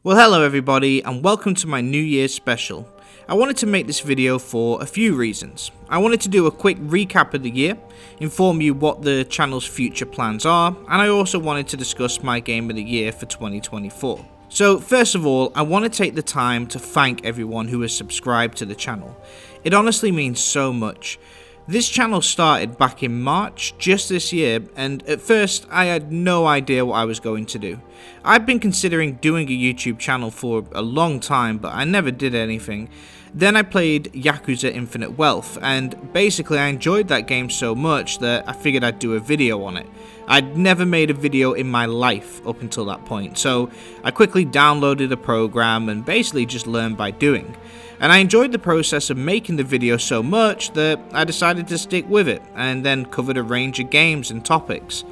Well, hello everybody and welcome to my New Year's special. I wanted to make this video for a few reasons. I wanted to do a quick recap of the year, inform you what the channel's future plans are, and I also wanted to discuss my game of the year for 2024. So first of all, I want to take the time to thank everyone who has subscribed to the channel. It honestly means so much. This channel started back in March, just this year, and at first I had no idea what I was going to do. I'd been considering doing a YouTube channel for a long time, but I never did anything. Then I played Yakuza Infinite Wealth, and basically I enjoyed that game so much that I figured I'd do a video on it. I'd never made a video in my life up until that point, so I quickly downloaded a program and basically just learned by doing. And I enjoyed the process of making the video so much that I decided to stick with it and then covered a range of games and topics.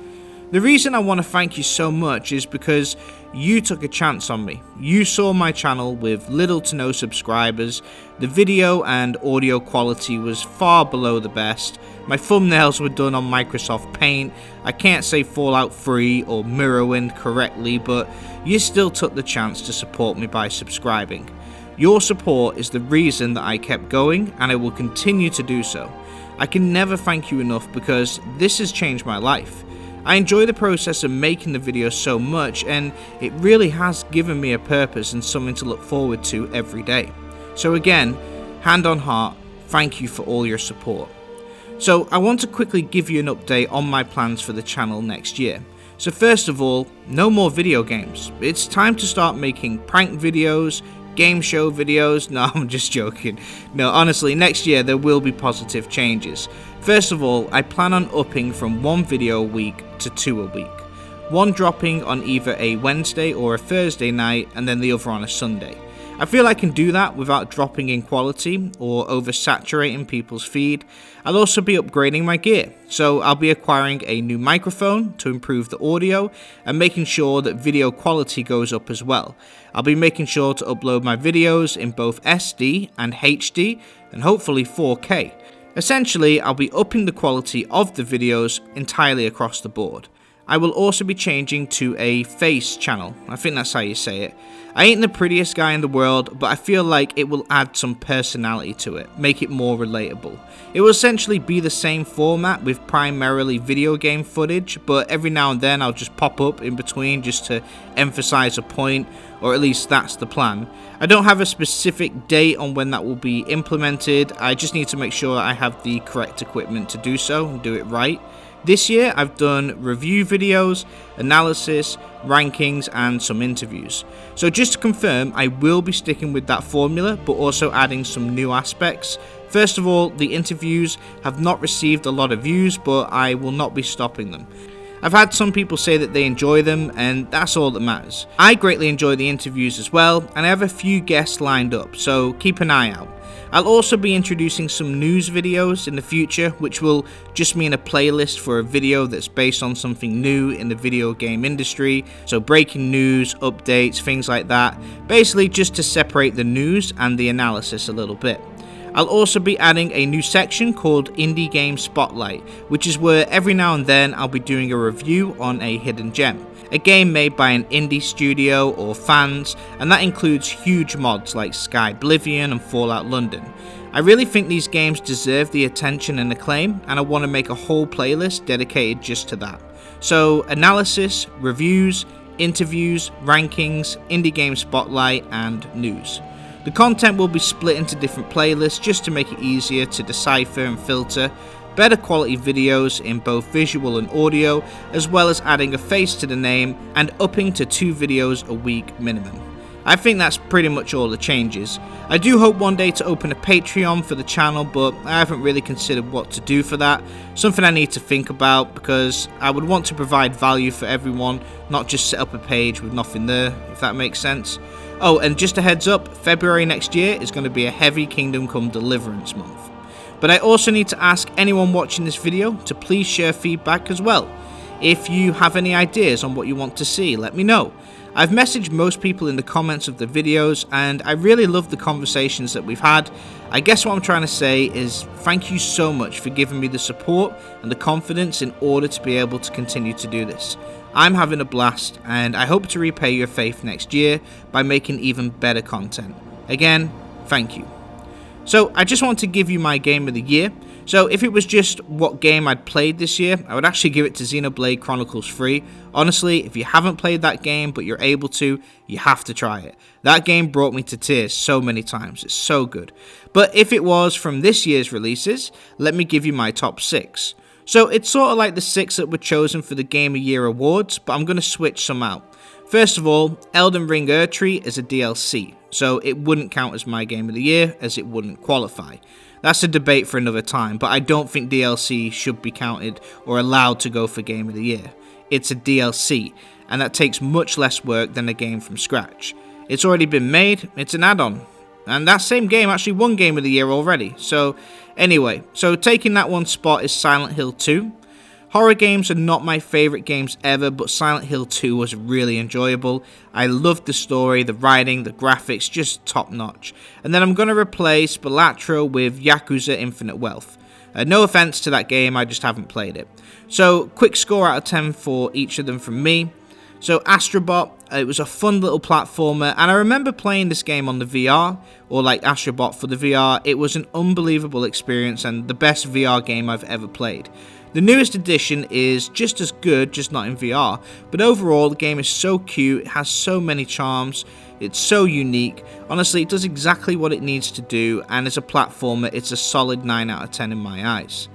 The reason I want to thank you so much is because you took a chance on me. You saw my channel with little to no subscribers, the video and audio quality was far below the best, my thumbnails were done on Microsoft Paint, I can't say Fallout 3 or Morrowind correctly, but you still took the chance to support me by subscribing. Your support is the reason that I kept going, and I will continue to do so. I can never thank you enough because this has changed my life. I enjoy the process of making the videos so much, and it really has given me a purpose and something to look forward to every day. So again, hand on heart, thank you for all your support. So I want to quickly give you an update on my plans for the channel next year. So first of all, no more video games. It's time to start making prank videos, game show videos. No, I'm just joking. No, honestly, next year there will be positive changes. First of all, I plan on upping from 1 video a week to 2 a week. One dropping on either a Wednesday or a Thursday night, and then the other on a Sunday. I feel I can do that without dropping in quality or oversaturating people's feed. I'll also be upgrading my gear, so I'll be acquiring a new microphone to improve the audio and making sure that video quality goes up as well. I'll be making sure to upload my videos in both SD and HD and hopefully 4K. Essentially, I'll be upping the quality of the videos entirely across the board. I will also be changing to a face channel. I think that's how you say it. I ain't the prettiest guy in the world, but I feel like it will add some personality to it, make it more relatable. It will essentially be the same format with primarily video game footage, but every now and then I'll just pop up in between just to emphasize a point, or at least that's the plan. I don't have a specific date on when that will be implemented, I just need to make sure that I have the correct equipment to do so and do it right. This year I've done review videos, analysis, rankings and some interviews. So just to confirm, I will be sticking with that formula but also adding some new aspects. First of all, the interviews have not received a lot of views, but I will not be stopping them. I've had some people say that they enjoy them, and that's all that matters. I greatly enjoy the interviews as well, and I have a few guests lined up, so keep an eye out. I'll also be introducing some news videos in the future, which will just mean a playlist for a video that's based on something new in the video game industry, so breaking news, updates, things like that, basically just to separate the news and the analysis a little bit. I'll also be adding a new section called Indie Game Spotlight, which is where every now and then I'll be doing a review on a hidden gem. A game made by an indie studio or fans, and that includes huge mods like Skyblivion and Fallout London. I really think these games deserve the attention and acclaim, and I want to make a whole playlist dedicated just to that. So analysis, reviews, interviews, rankings, Indie Game Spotlight and news. The content will be split into different playlists just to make it easier to decipher and filter, better quality videos in both visual and audio, as well as adding a face to the name and upping to 2 videos a week minimum. I think that's pretty much all the changes. I do hope one day to open a Patreon for the channel, but I haven't really considered what to do for that. Something I need to think about because I would want to provide value for everyone, not just set up a page with nothing there, if that makes sense. Oh, and just a heads up, February next year is going to be a heavy Kingdom Come Deliverance month. But I also need to ask anyone watching this video to please share feedback as well. If you have any ideas on what you want to see, let me know. I've messaged most people in the comments of the videos and I really love the conversations that we've had. I guess what I'm trying to say is thank you so much for giving me the support and the confidence in order to be able to continue to do this. I'm having a blast, and I hope to repay your faith next year by making even better content. Again, thank you. So I just want to give you my game of the year. So if it was just what game I'd played this year, I would actually give it to Xenoblade Chronicles 3. Honestly, if you haven't played that game but you're able to, you have to try it. That game brought me to tears so many times. It's so good. But if it was from this year's releases, let me give you my top 6. So it's sort of like the 6 that were chosen for the Game of Year awards, but I'm going to switch some out. First of all, Elden Ring Erdtree is a DLC, so it wouldn't count as my Game of the Year as it wouldn't qualify. That's a debate for another time, but I don't think DLC should be counted or allowed to go for Game of the Year. It's a DLC, and that takes much less work than a game from scratch. It's already been made, it's an add-on. And that same game actually won Game of the Year already. So anyway, taking that one spot is Silent Hill 2. Horror games are not my favourite games ever, but Silent Hill 2 was really enjoyable. I loved the story, the writing, the graphics, just top notch. And then I'm going to replace Balatro with Yakuza Infinite Wealth. No offence to that game, I just haven't played it. So quick score out of 10 for each of them from me. So Astrobot, it was a fun little platformer, and I remember playing this game on the VR, or like Astrobot for the VR. It was an unbelievable experience and the best VR game I've ever played. The newest edition is just as good, just not in VR, but overall the game is so cute, it has so many charms, it's so unique. Honestly, it does exactly what it needs to do, and as a platformer, it's a solid 9 out of 10 in my eyes.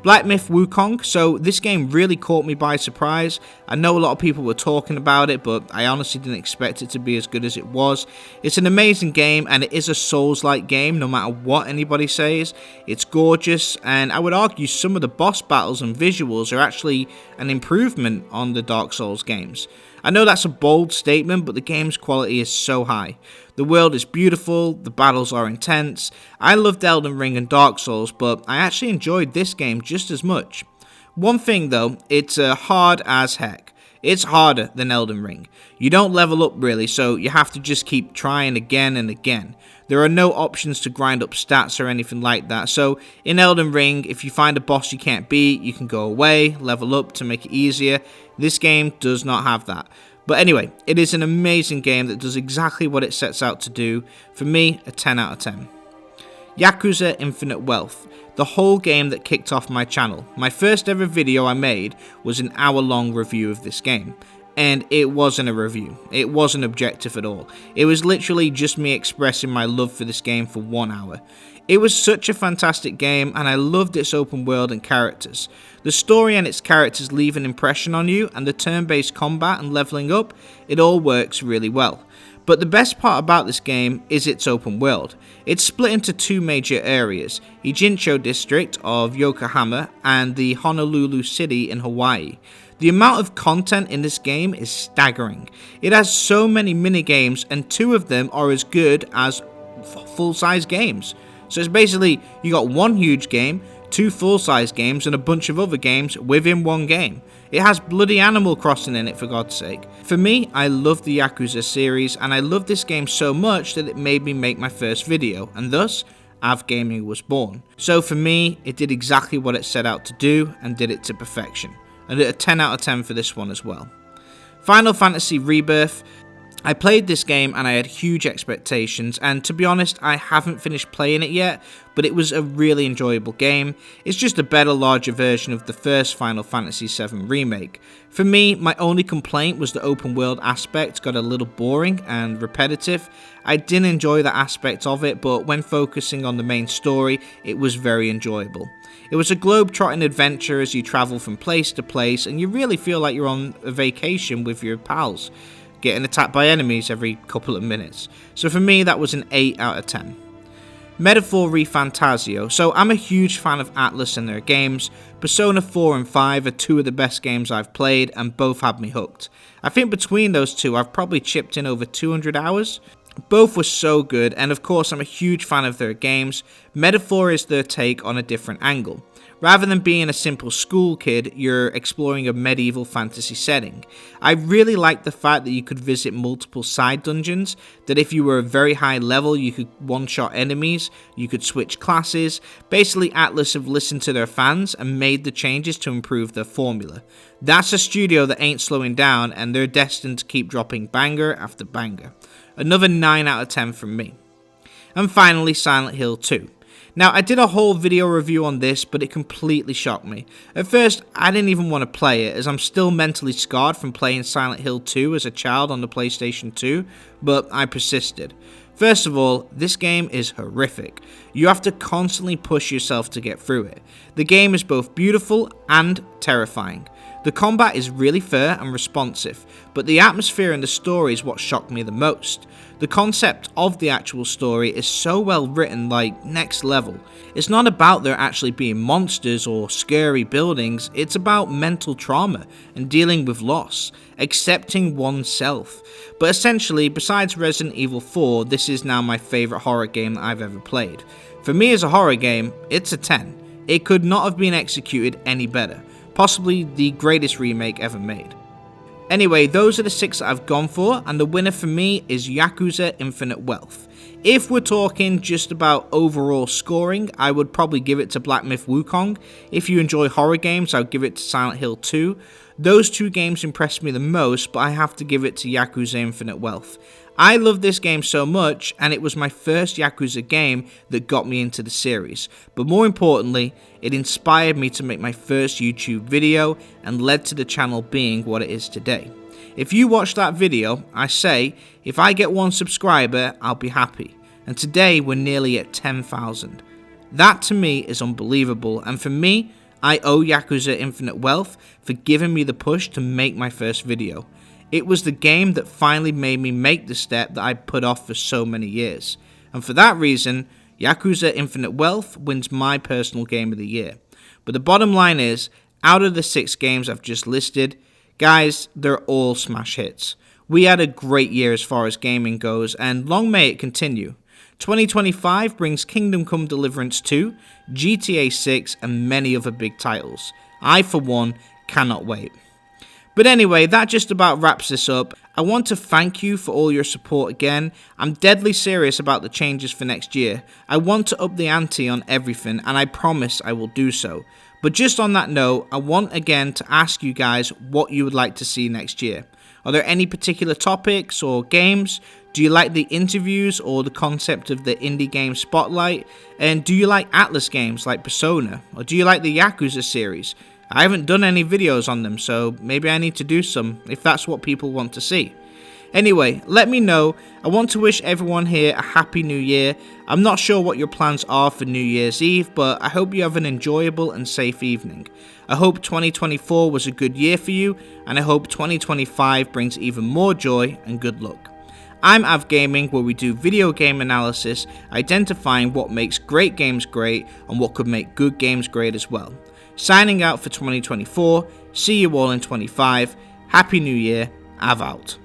Black Myth Wukong, so this game really caught me by surprise. I know a lot of people were talking about it, but I honestly didn't expect it to be as good as it was. It's an amazing game, and it is a Souls-like game, no matter what anybody says. It's gorgeous, and I would argue some of the boss battles and visuals are actually an improvement on the Dark Souls games. I know that's a bold statement, but the game's quality is so high. The world is beautiful, the battles are intense. I loved Elden Ring and Dark Souls, but I actually enjoyed this game just as much. One thing though, it's hard as heck. It's harder than Elden Ring. You don't level up really, so you have to just keep trying again and again. There are no options to grind up stats or anything like that, so in Elden Ring, if you find a boss you can't beat, you can go away, level up to make it easier. This game does not have that. But anyway, it is an amazing game that does exactly what it sets out to do. For me, a 10 out of 10. Yakuza Infinite Wealth, the whole game that kicked off my channel. My first ever video I made was an hour-long review of this game. And it wasn't a review. It wasn't objective at all. It was literally just me expressing my love for this game for 1 hour. It was such a fantastic game, and I loved its open world and characters. The story and its characters leave an impression on you, and the turn-based combat and leveling up, it all works really well. But the best part about this game is its open world. It's split into 2 major areas, Ijincho District of Yokohama and the Honolulu City in Hawaii. The amount of content in this game is staggering. It has so many minigames, and 2 of them are as good as full-size games. So it's basically, you got 1 huge game, 2 full-size games, and a bunch of other games within 1 game. It has bloody Animal Crossing in it, for God's sake. For me, I love the Yakuza series, and I love this game so much that it made me make my first video, and thus, AvGaming was born. So for me, it did exactly what it set out to do, and did it to perfection. And a 10 out of 10 for this one as well. Final Fantasy Rebirth. I played this game and I had huge expectations, and to be honest, I haven't finished playing it yet, but it was a really enjoyable game. It's just a better, larger version of the first Final Fantasy VII Remake. For me, my only complaint was the open world aspect got a little boring and repetitive. I didn't enjoy that aspect of it, but when focusing on the main story, it was very enjoyable. It was a globe-trotting adventure as you travel from place to place, and you really feel like you're on a vacation with your pals, getting attacked by enemies every couple of minutes. So for me, that was an 8 out of 10. Metaphor ReFantazio. So I'm a huge fan of Atlus and their games. Persona 4 and 5 are 2 of the best games I've played, and both had me hooked. I think between those 2, I've probably chipped in over 200 hours. Both were so good, and of course I'm a huge fan of their games. Metaphor is their take on a different angle. Rather than being a simple school kid, you're exploring a medieval fantasy setting. I really like the fact that you could visit multiple side dungeons, that if you were a very high level you could one-shot enemies, you could switch classes. Basically, Atlus have listened to their fans and made the changes to improve their formula. That's a studio that ain't slowing down, and they're destined to keep dropping banger after banger. Another 9 out of 10 from me. And finally, Silent Hill 2. Now, I did a whole video review on this, but it completely shocked me. At first, I didn't even want to play it, as I'm still mentally scarred from playing Silent Hill 2 as a child on the PlayStation 2, but I persisted. First of all, this game is horrific. You have to constantly push yourself to get through it. The game is both beautiful and terrifying. The combat is really fair and responsive, but the atmosphere and the story is what shocked me the most. The concept of the actual story is so well written, like next level. It's not about there actually being monsters or scary buildings, it's about mental trauma and dealing with loss, accepting oneself. But essentially, besides Resident Evil 4, this is now my favourite horror game that I've ever played. For me as a horror game, it's a 10. It could not have been executed any better. Possibly the greatest remake ever made. Anyway, those are the 6 that I've gone for, and the winner for me is Yakuza Infinite Wealth. If we're talking just about overall scoring, I would probably give it to Black Myth Wukong. If you enjoy horror games, I'll give it to Silent Hill 2. Those 2 games impressed me the most, but I have to give it to Yakuza Infinite Wealth. I love this game so much, and it was my first Yakuza game that got me into the series. But more importantly, it inspired me to make my first YouTube video and led to the channel being what it is today. If you watch that video, I say, if I get 1 subscriber, I'll be happy. And today we're nearly at 10,000. That to me is unbelievable, and for me, I owe Yakuza Infinite Wealth for giving me the push to make my first video. It was the game that finally made me make the step that I put off for so many years. And for that reason, Yakuza Infinite Wealth wins my personal game of the year. But the bottom line is, out of the 6 games I've just listed, guys, they're all smash hits. We had a great year as far as gaming goes, and long may it continue. 2025 brings Kingdom Come Deliverance 2, GTA 6, and many other big titles. I, for one, cannot wait. But anyway, that just about wraps this up. I want to thank you for all your support again. I'm deadly serious about the changes for next year. I want to up the ante on everything, and I promise I will do so. But just on that note, I want again to ask you guys what you would like to see next year. Are there any particular topics or games? Do you like the interviews or the concept of the indie game spotlight? And do you like Atlus games like Persona? Or do you like the Yakuza series? I haven't done any videos on them, so maybe I need to do some if that's what people want to see. Anyway, let me know. I want to wish everyone here a happy new year. I'm not sure what your plans are for New Year's Eve, but I hope you have an enjoyable and safe evening. I hope 2024 was a good year for you, and I hope 2025 brings even more joy and good luck. I'm Av Gaming, where we do video game analysis, identifying what makes great games great and what could make good games great as well. Signing out for 2024, see you all in 25, Happy New Year, Av out.